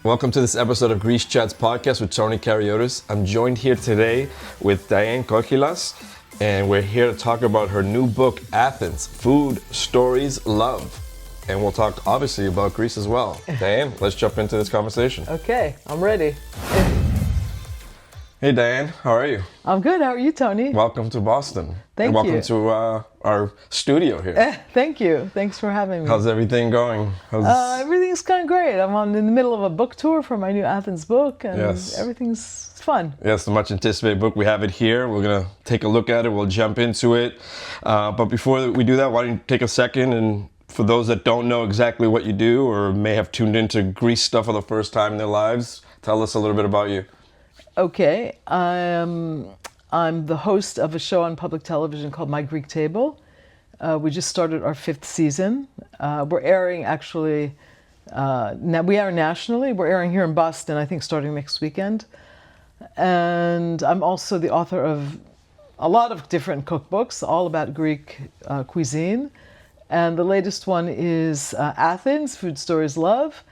Welcome to this episode of Greece Chats podcast with Tony Kariotis. I'm joined here today with Diane Kochilas, and we're here to talk about her new book, Athens, Food, Stories, Love. And we'll talk, obviously, about Greece as well. Diane, let's jump into this conversation. Okay, I'm ready. Hey, Diane, how are you? I'm good. How are you, Tony? Welcome to Boston. Thank and welcome you. to our studio here. Thank you. Thanks for having me. How's everything going? Everything's going great. I'm in the middle of a book tour for my new Athens book, and everything's fun. Yes, the much anticipated book. We have it here. We're going to take a look at it. We'll jump into it. But before we do that, why don't you take a second and for those that don't know exactly what you do or may have tuned into Greece stuff for the first time in their lives, tell us a little bit about you. Okay, I'm the host of a show on public television called My Greek Table. We just started our 5th season. We're airing actually, now we are nationally. We're airing here in Boston, I think starting next weekend. And I'm also the author of a lot of different cookbooks, all about Greek cuisine. And the latest one is Athens, Food, Stories, Love.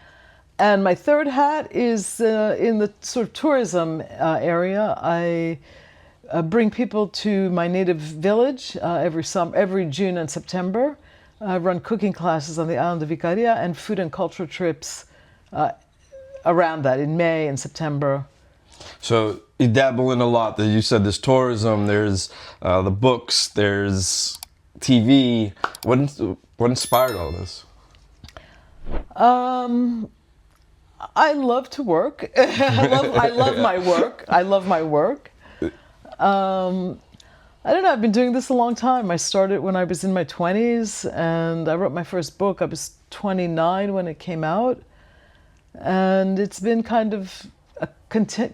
And my third hat is in the sort of tourism area. I bring people to my native village every June and September. I run cooking classes on the island of Ikaria and food and culture trips around that in May and September. So you dabble in a lot. You said there's tourism, there's the books, there's TV. What inspired all this? I love to work. I love my work. I don't know, I've been doing this a long time. I started when I was in my 20s, and I wrote my first book. I was 29 when it came out. And it's been kind of a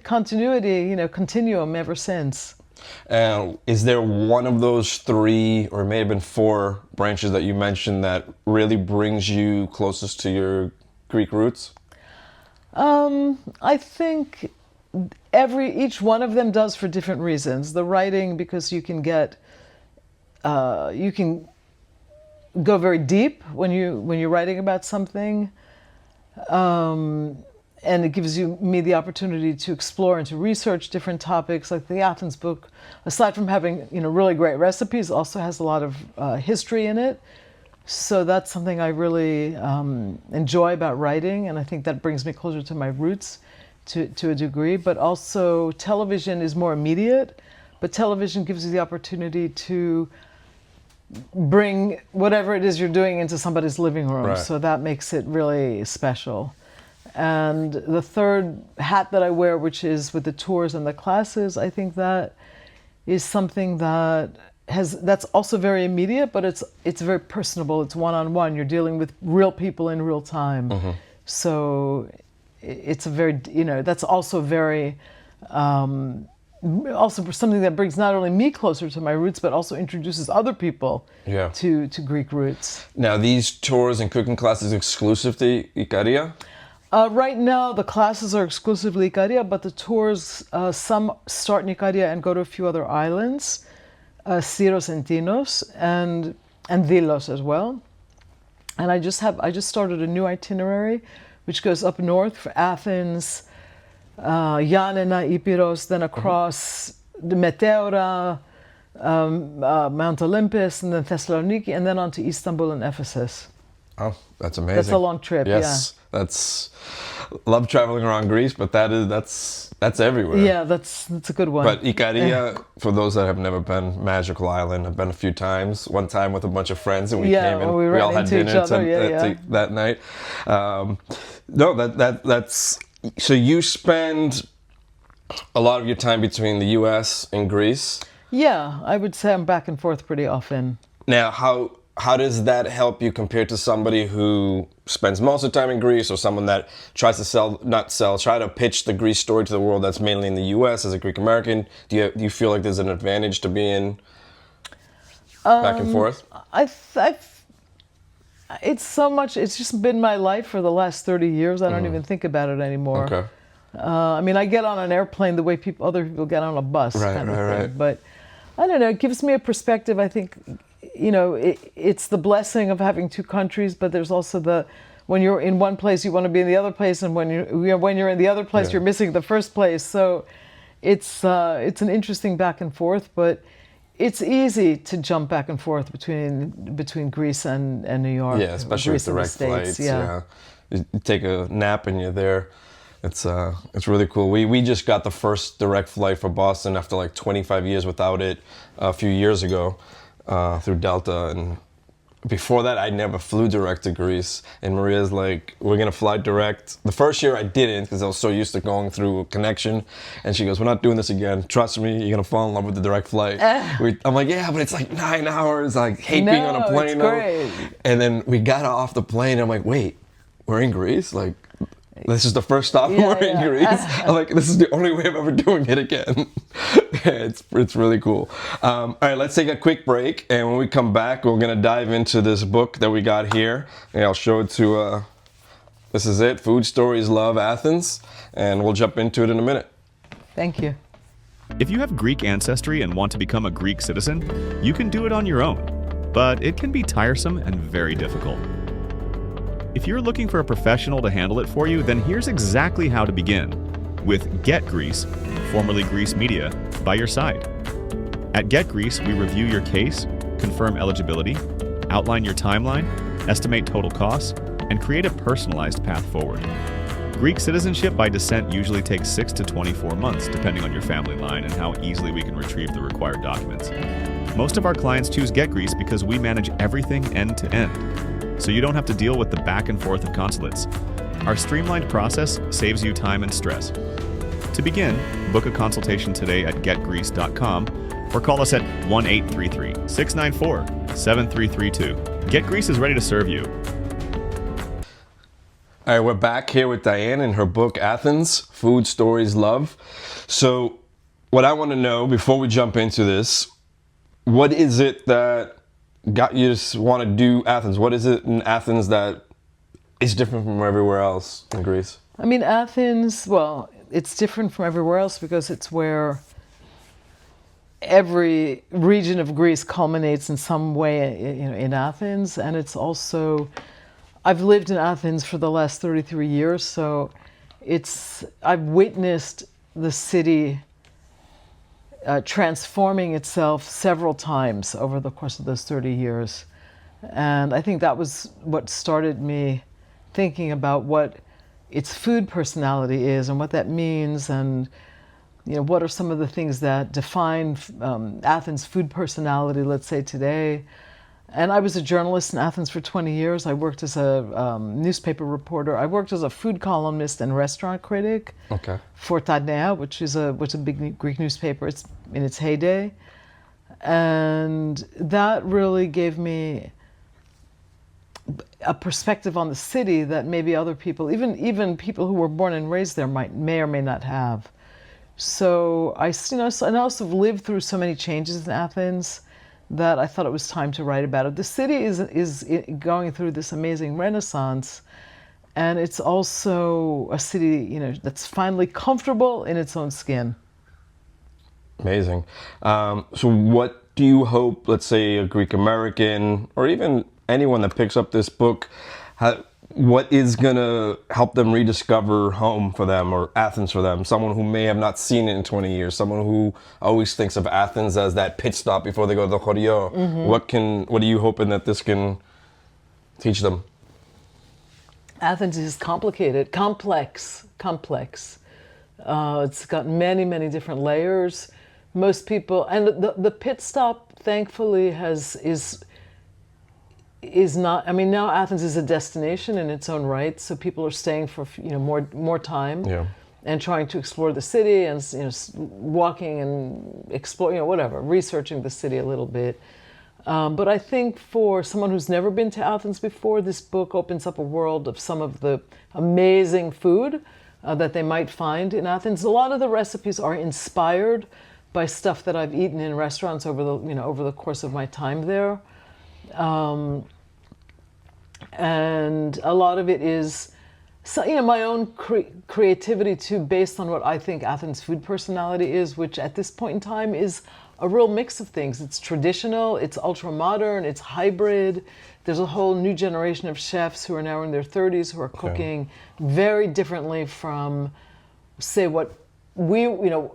continuity, continuum ever since. Is there one of those 3, or it may have been 4 branches that you mentioned that really brings you closest to your Greek roots? I think each one of them does for different reasons. The writing, because you can go very deep when you're writing about something, and it gives me the opportunity to explore and to research different topics. Like the Athens book, aside from having really great recipes, also has a lot of history in it. So that's something I really enjoy about writing, and I think that brings me closer to my roots to a degree. But also television is more immediate, but television gives you the opportunity to bring whatever it is you're doing into somebody's living room. Right. So that makes it really special. And the third hat that I wear, which is with the tours and the classes, I think that is something that's also very immediate, but it's very personable. It's one-on-one. You're dealing with real people in real time. Mm-hmm. So it's a very, that's also very, also something that brings not only me closer to my roots, but also introduces other people to Greek roots. Now, these tours and cooking classes exclusive to Ikaria? Right now, the classes are exclusively Ikaria, but the tours, some start in Ikaria and go to a few other islands. Syros and Tinos and Delos as well. And I just started a new itinerary which goes up north for Athens, Yanina, Epirus, then across the Meteora, Mount Olympus, and then Thessaloniki, and then on to Istanbul and Ephesus. Oh, that's amazing. That's a long trip, yes, love traveling around Greece, but that's everywhere. Yeah, that's a good one. But Ikaria, for those that have never been, magical island. I've been a few times. One time with a bunch of friends, and we came and we all had dinner that night. That's so you spend a lot of your time between the U.S. and Greece. Yeah, I would say I'm back and forth pretty often. Now, how does that help you compared to somebody who spends most of the time in Greece, or someone that tries to try to pitch the Greece story to the world that's mainly in the U.S. as a Greek American? Do you feel like there's an advantage to being back and forth? It's just been my life for the last 30 years. I don't even think about it anymore. Okay. I get on an airplane the way other people get on a bus, kind of thing. Right. But I don't know, it gives me a perspective. I think, it's the blessing of having 2 countries, but there's also when you're in one place, you want to be in the other place, and when you're in the other place, you're missing the first place. So it's an interesting back and forth, but it's easy to jump back and forth between Greece and New York. Yeah, especially Greece with direct flights. Yeah. You take a nap and you're there. It's really cool. We just got the first direct flight for Boston after like 25 years without it a few years ago through Delta. And before that, I never flew direct to Greece. And Maria's like, we're going to fly direct. The first year I didn't because I was so used to going through a connection. And she goes, we're not doing this again. Trust me, you're going to fall in love with the direct flight. I'm like, yeah, but it's like 9 hours. I hate being on a plane. It's great. And then we got off the plane. And I'm like, wait, we're in Greece? Like, this is the first stop we're in Greece. I'm like, this is the only way I'm ever doing it again. It's really cool. All right, let's take a quick break. And when we come back, we're going to dive into this book that we got here. And I'll show it to, this is it, Food Stories Love Athens. And we'll jump into it in a minute. Thank you. If you have Greek ancestry and want to become a Greek citizen, you can do it on your own. But it can be tiresome and very difficult. If you're looking for a professional to handle it for you, then here's exactly how to begin. With Get Greece, formerly Greece Media, by your side. At Get Greece, we review your case, confirm eligibility, outline your timeline, estimate total costs, and create a personalized path forward. Greek citizenship by descent usually takes 6 to 24 months, depending on your family line and how easily we can retrieve the required documents. Most of our clients choose Get Greece because we manage everything end to end, so you don't have to deal with the back and forth of consulates. Our streamlined process saves you time and stress. To begin, book a consultation today at getgreece.com or call us at 1-833-694-7332. Get Greece is ready to serve you. All right, we're back here with Diane and her book, Athens, Food Stories Love. So what I want to know before we jump into this, what is it that got you to want to do Athens? What is it in Athens that is different from everywhere else in Greece? I mean, Athens, well, it's different from everywhere else because it's where every region of Greece culminates in some way, in Athens. And it's also, I've lived in Athens for the last 33 years, so I've witnessed the city transforming itself several times over the course of those 30 years. And I think that was what started me thinking about what its food personality is and what that means, and what are some of the things that define Athens' food personality, let's say today. And I was a journalist in Athens for 20 years. I worked as a newspaper reporter. I worked as a food columnist and restaurant critic for Tadnea, which is a big Greek newspaper. It's in its heyday. And that really gave me a perspective on the city that maybe other people, even people who were born and raised there, may or may not have. So I also lived through so many changes in Athens that I thought it was time to write about it. The city is going through this amazing renaissance, and it's also a city, that's finally comfortable in its own skin. Amazing. So what do you hope, let's say a Greek American, or even anyone that picks up this book, what is going to help them rediscover home for them, or Athens for them? Someone who may have not seen it in 20 years, someone who always thinks of Athens as that pit stop before they go to the Chorio. Mm-hmm. What are you hoping that this can teach them? Athens is complex. It's got many, many different layers. Most people, and the pit stop, thankfully, is not. I mean, now Athens is a destination in its own right, so people are staying for more time, and trying to explore the city, and walking and explore, whatever, researching the city a little bit. But I think for someone who's never been to Athens before, this book opens up a world of some of the amazing food that they might find in Athens. A lot of the recipes are inspired by stuff that I've eaten in restaurants over the course of my time there. And a lot of it is, my own creativity too, based on what I think Athens' food personality is, which at this point in time is a real mix of things. It's traditional, it's ultra modern, it's hybrid. There's a whole new generation of chefs who are now in their 30s who are cooking very differently from, say, what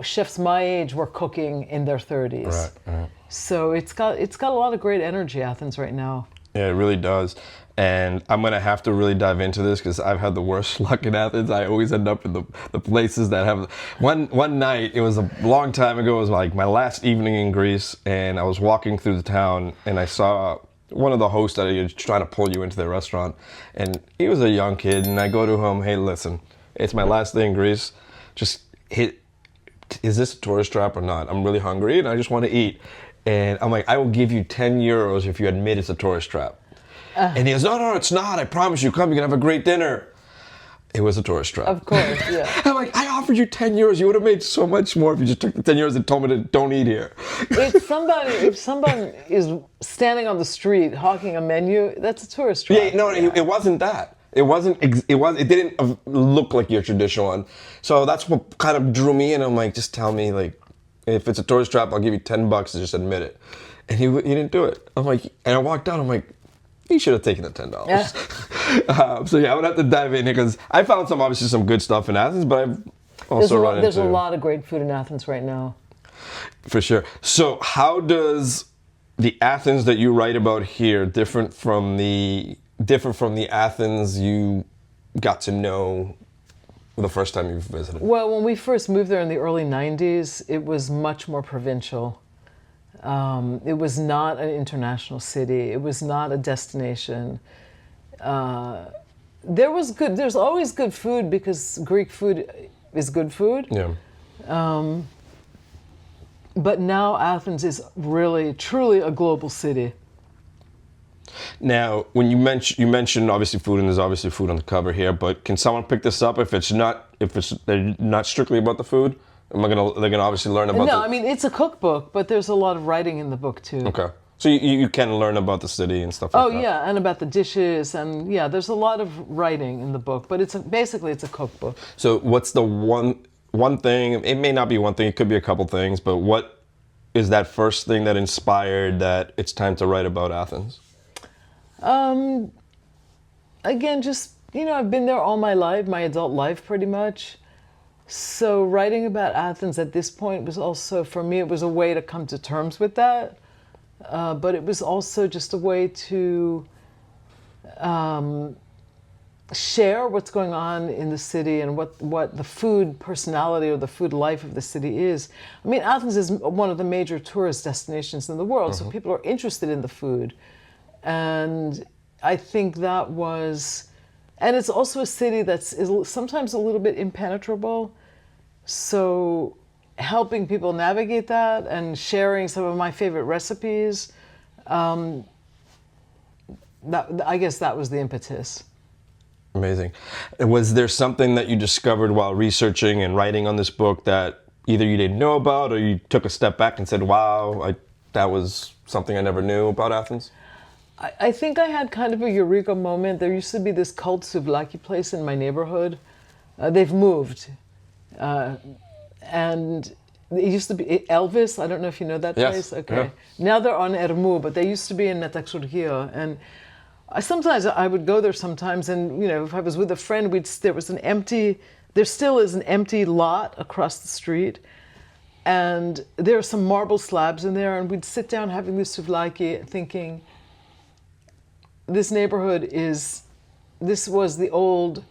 chefs my age were cooking in their 30s. Right. So it's got a lot of great energy, Athens, right now. Yeah, it really does. And I'm going to have to really dive into this because I've had the worst luck in Athens. I always end up in the places that have... One night, it was a long time ago, it was like my last evening in Greece, and I was walking through the town, and I saw one of the hosts that was trying to pull you into their restaurant. And he was a young kid, and I go to him, hey, listen, it's my last day in Greece. Just is this a tourist trap or not? I'm really hungry, and I just want to eat. And I'm like, I will give you 10 euros if you admit it's a tourist trap. And he goes, no, it's not. I promise you, come, you can have a great dinner. It was a tourist trap. Of course, yeah. I'm like, I offered you 10 euros. You would have made so much more if you just took the 10 euros and told me to don't eat here. If someone is standing on the street hawking a menu, that's a tourist trap. Yeah, no, it wasn't that. It didn't look like your traditional one. So that's what kind of drew me in. I'm like, just tell me, like, if it's a tourist trap, I'll give you $10 to just admit it. And he didn't do it. I'm like, and I walked out, I'm like, he should have taken the $10. Yeah. So yeah, I would have to dive in here because I found obviously some good stuff in Athens, but I've also run into... There's a lot of great food in Athens right now. For sure. So how does the Athens that you write about here different from the Athens you got to know the first time you visited? Well, when we first moved there in the early 90s, it was much more provincial. It was not an international city. It was not a destination. There's always good food because Greek food is good food. Yeah. But now Athens is really, truly a global city. Now, when you mentioned obviously food, and there's obviously food on the cover here, but can someone pick this up if they're not strictly about the food? They're gonna obviously learn about. No, I mean it's a cookbook, but there's a lot of writing in the book too. Okay, so you can learn about the city and stuff like that. Oh yeah, and about the dishes, and yeah, there's a lot of writing in the book, but basically it's a cookbook. So what's the one thing? It may not be one thing. It could be a couple things, but what is that first thing that inspired that it's time to write about Athens? Again, just I've been there all my life, my adult life, pretty much. So writing about Athens at this point was also, for me, it was a way to come to terms with that. But it was also just a way to share what's going on in the city and what the food personality or the food life of the city is. I mean, Athens is one of the major tourist destinations in the world, so people are interested in the food. And I think that was... And it's also a city that's sometimes a little bit impenetrable. So helping people navigate that and sharing some of my favorite recipes, I guess that was the impetus. Amazing. Was there something that you discovered while researching and writing on this book that either you didn't know about or you took a step back and said, wow, that was something I never knew about Athens? I think I had kind of a eureka moment. There used to be this cult souvlaki place in my neighborhood. They've moved. And it used to be Elvis. I don't know if you know that place. Okay. Yeah. Now they're on Ermou, but they used to be in Metaxurgia. And sometimes I would go there sometimes, and if I was with a friend, there still is an empty lot across the street. And there are some marble slabs in there, and we'd sit down having this souvlaki thinking, this neighborhood was the old,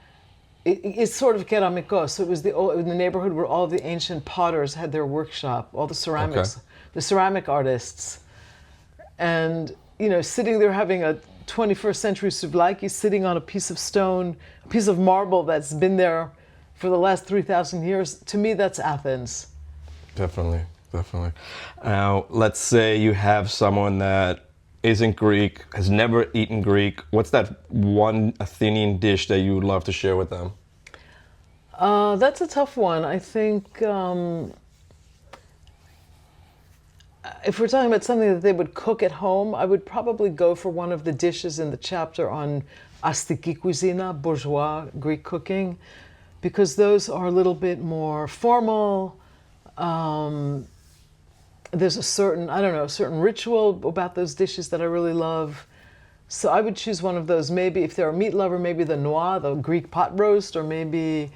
it's sort of keramikos, so it was the neighborhood where all the ancient potters had their workshop, all the ceramics, the ceramic artists. And, sitting there having a 21st century souvlaki, sitting on a piece of stone, a piece of marble that's been there for the last 3,000 years, to me, that's Athens. Definitely. Now, let's say you have someone that isn't Greek, has never eaten Greek. What's that one Athenian dish that you would love to share with them? That's a tough one. I think if we're talking about something that they would cook at home, I would probably go for one of the dishes in the chapter on astiki cuisine, bourgeois Greek cooking, because those are a little bit more formal. there's a certain, I don't know, a certain ritual about those dishes that I really love. So I would choose one of those. Maybe if they're a meat lover, maybe the noix, the Greek pot roast, or maybe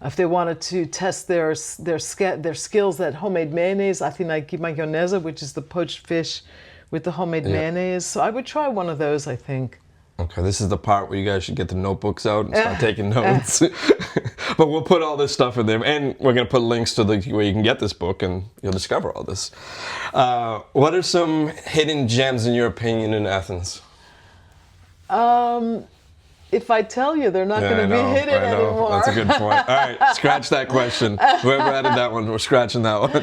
if they wanted to test their skills at homemade mayonnaise, athinaiki mayonnaise, which is the poached fish with the homemade mayonnaise. So I would try one of those, I think. Okay, this is the part where you guys should get the notebooks out and start taking notes. But we'll put all this stuff in there, and we're going to put links to where you can get this book, and you'll discover all this. What are some hidden gems, in your opinion, in Athens? If I tell you, they're not going to be hidden anymore. That's a good point. All right, scratch that question. Whoever added that one, we're scratching that one.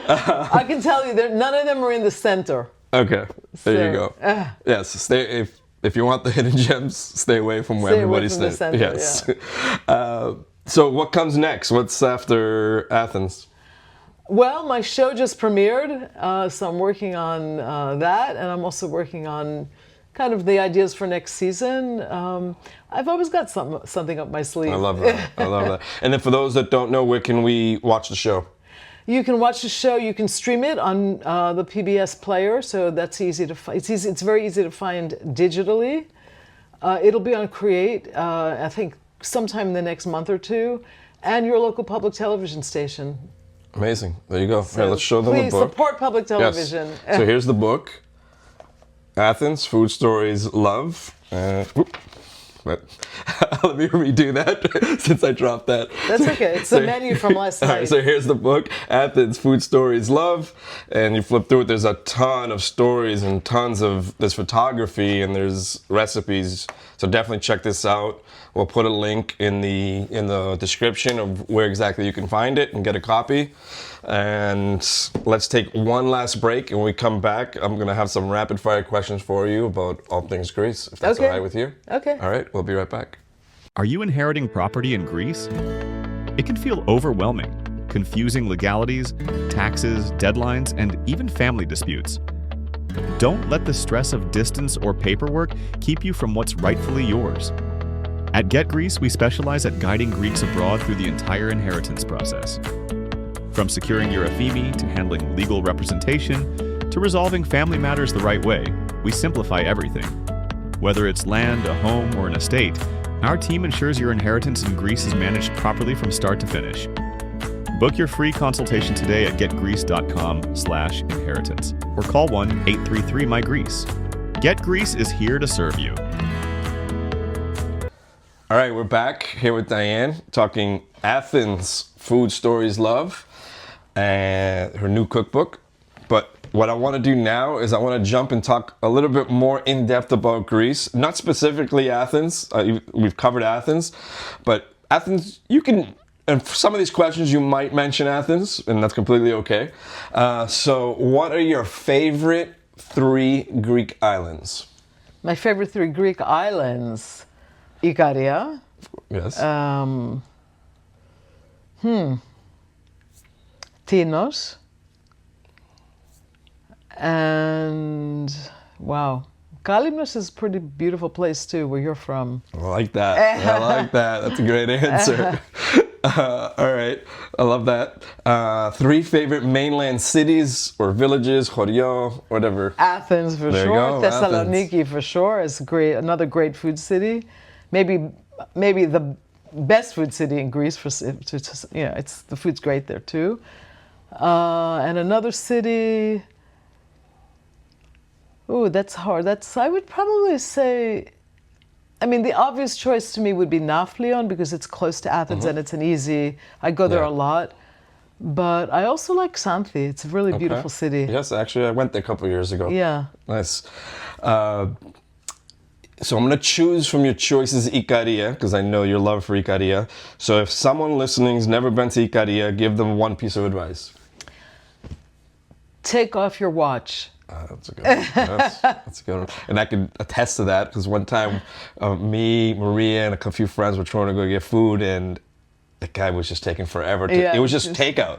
I can tell you, none of them are in the center. Okay, there you go. Yes, stay if you want the hidden gems, stay away from where everybody stays. Yes. Yeah. So what comes next? What's after Athens? Well, my show just premiered, so I'm working on that, and I'm also working on kind of the ideas for next season. I've always got something up my sleeve. I love that. I love that. And then for those that don't know, where can we watch the show? You can watch the show. You can stream it on the PBS player, so that's easy to find. It's very easy to find digitally. It'll be on Create, I think, sometime in the next month or two, and your local public television station. Amazing. There you go. So Here, let's show them the book. Please support public television. Yes. So here's the book. Athens, Food Stories, Love. But let me redo that since I dropped that. That's okay. It's the menu from last night. All right, so here's the book, Athens, Food Stories, Love. And you flip through it, there's a ton of stories and there's photography and there's recipes. So definitely check this out. We'll put a link in the description of where exactly you can find it and get a copy. And let's take one last break, and when we come back, I'm going to have some rapid fire questions for you about all things Greece, if that's all right with you. Okay. All right, we'll be right back. Are you inheriting property in Greece? It can feel overwhelming, confusing legalities, taxes, deadlines, and even family disputes. Don't let the stress of distance or paperwork keep you from what's rightfully yours. At Get Greece, we specialize at guiding Greeks abroad through the entire inheritance process. From securing your ephemi to handling legal representation to resolving family matters the right way, we simplify everything. Whether it's land, a home, or an estate, our team ensures your inheritance in Greece is managed properly from start to finish. Book your free consultation today at getgreece.com/inheritance or call 1-833-MY-GREECE. Get Greece is here to serve you. All right, we're back here with Diane talking Athens, Food Stories, Love, and her new cookbook. But what I want to do now is I want to jump and talk a little bit more in depth about Greece, not specifically Athens. We've covered Athens, but Athens, and for some of these questions you might mention Athens, and that's completely okay. So what are your favorite 3 Greek islands? My favorite 3 Greek islands. Ikaria. Yes. Tinos. And wow, Kalymnos is a pretty beautiful place too, where you're from. I like that. I like that. That's a great answer. All right, I love that. 3 favorite mainland cities or villages, Chorio, whatever. Athens for There you sure. go, Thessaloniki for sure. It's great. Another great food city. Maybe the best food city in Greece. The food's great there too. And another city. Ooh, that's hard. I would probably say, the obvious choice to me would be Nafplion because it's close to Athens and it's I go there a lot. But I also like Xanthi. It's a really beautiful city. Yes, actually, I went there a couple of years ago. Yeah. Nice. So I'm going to choose from your choices Ikaria, because I know your love for Ikaria. So if someone listening has never been to Ikaria, give them one piece of advice. Take off your watch. That's a good one. That's a good one. And I can attest to that, because one time me, Maria, and a few friends were trying to go get food, and the guy was just taking forever. It was just takeout.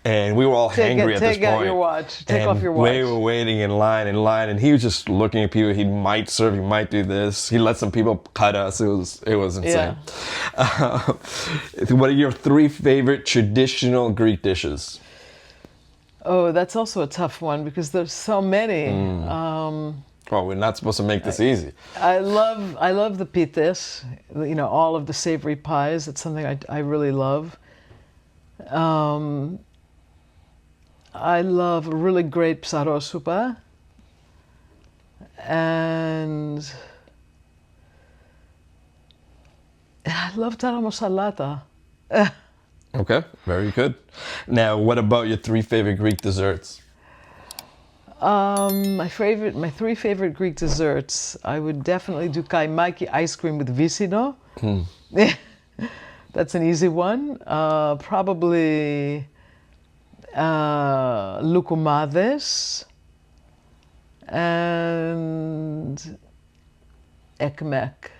And we were all hangry at this point. Take out your watch. Take off your watch. We were waiting in line, and he was just looking at people. He might serve, he might do this. He let some people cut us. It was insane. Yeah. What are your 3 favorite traditional Greek dishes? Oh, that's also a tough one because there's so many. Well, we're not supposed to make this easy. I love the pites, all of the savory pies. It's something I really love. I love a really great psarosupa. And I love taramosalata. Okay, very good. Now, what about your 3 favorite Greek desserts? My 3 favorite Greek desserts, I would definitely do kaimaki ice cream with visino. That's an easy one. Probably loukoumades and ekmek.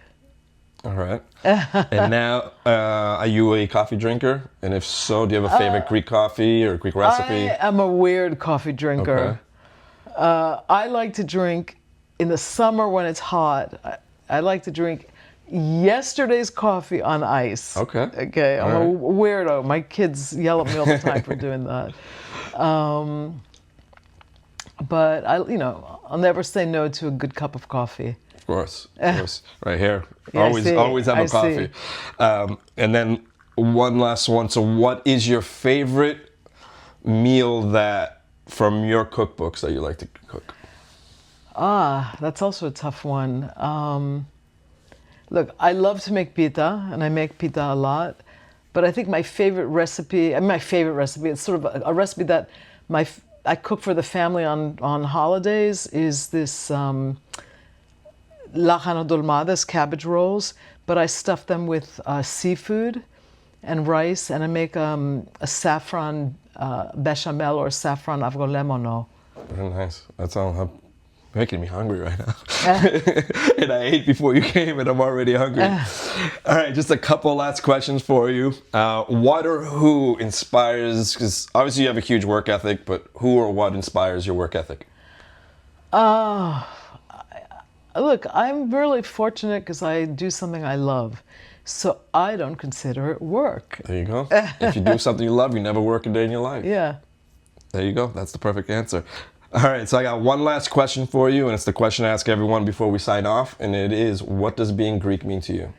All right. And now, are you a coffee drinker? And if so, do you have a favorite Greek coffee or Greek recipe? I am a weird coffee drinker. Okay. I like to drink in the summer when it's hot. I like to drink yesterday's coffee on ice. Okay. Okay. I'm a weirdo. My kids yell at me all the time for doing that. But I'll never say no to a good cup of coffee. Of course. Right here. Yeah, always have I a coffee. And then one last one. So what is your favorite meal from your cookbooks that you like to cook? That's also a tough one. Look, I love to make pita, and I make pita a lot. But I think my favorite recipe, it's sort of a recipe that I cook for the family on holidays, is this lachano dolmades, cabbage rolls, but I stuff them with seafood and rice, and I make a saffron bechamel or saffron avgolemono. Very nice. That's all. Making me hungry right now. And I ate before you came and I'm already hungry. All right, just a couple last questions for you. What or who inspires, because obviously you have a huge work ethic, but who or what inspires your work ethic? Look, I'm really fortunate because I do something I love. So I don't consider it work. There you go. If you do something you love, you never work a day in your life. Yeah. There you go. That's the perfect answer. All right, so I got one last question for you, and it's the question I ask everyone before we sign off, and it is, what does being Greek mean to you?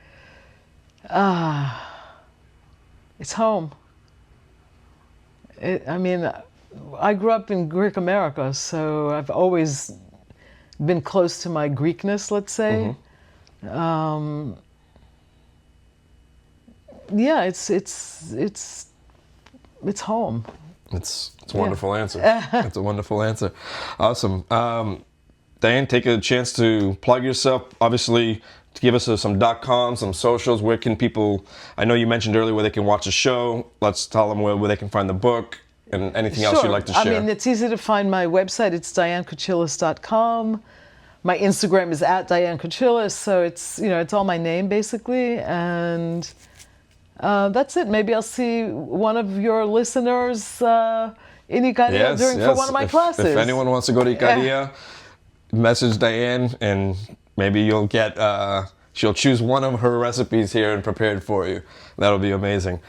It's home. I grew up in Greek America, so I've always been close to my Greekness, let's say. Mm-hmm. Yeah, it's home. It's a wonderful answer. It's a wonderful answer. Awesome. Diane, take a chance to plug yourself. Obviously, to give us some .com, some socials. Where can people? I know you mentioned earlier where they can watch the show. Let's tell them where they can find the book and anything else you'd like to share. I mean, it's easy to find my website. It's dianekochilas.com. My Instagram is @Diane Kochilas, so it's all my name basically, and that's it. Maybe I'll see one of your listeners in Ikaria for one of my classes. If anyone wants to go to Ikaria, message Diane, and maybe you'll get. She'll choose one of her recipes here and prepare it for you. That'll be amazing.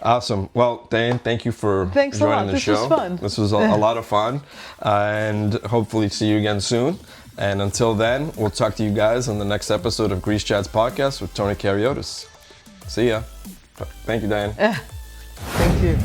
Awesome. Well, Diane, thank you for joining the show. This was fun. This was a lot of fun, and hopefully see you again soon. And until then, we'll talk to you guys on the next episode of Greece Chats Podcast with Tony Kariotis. See ya. Thank you, Diane. Thank you.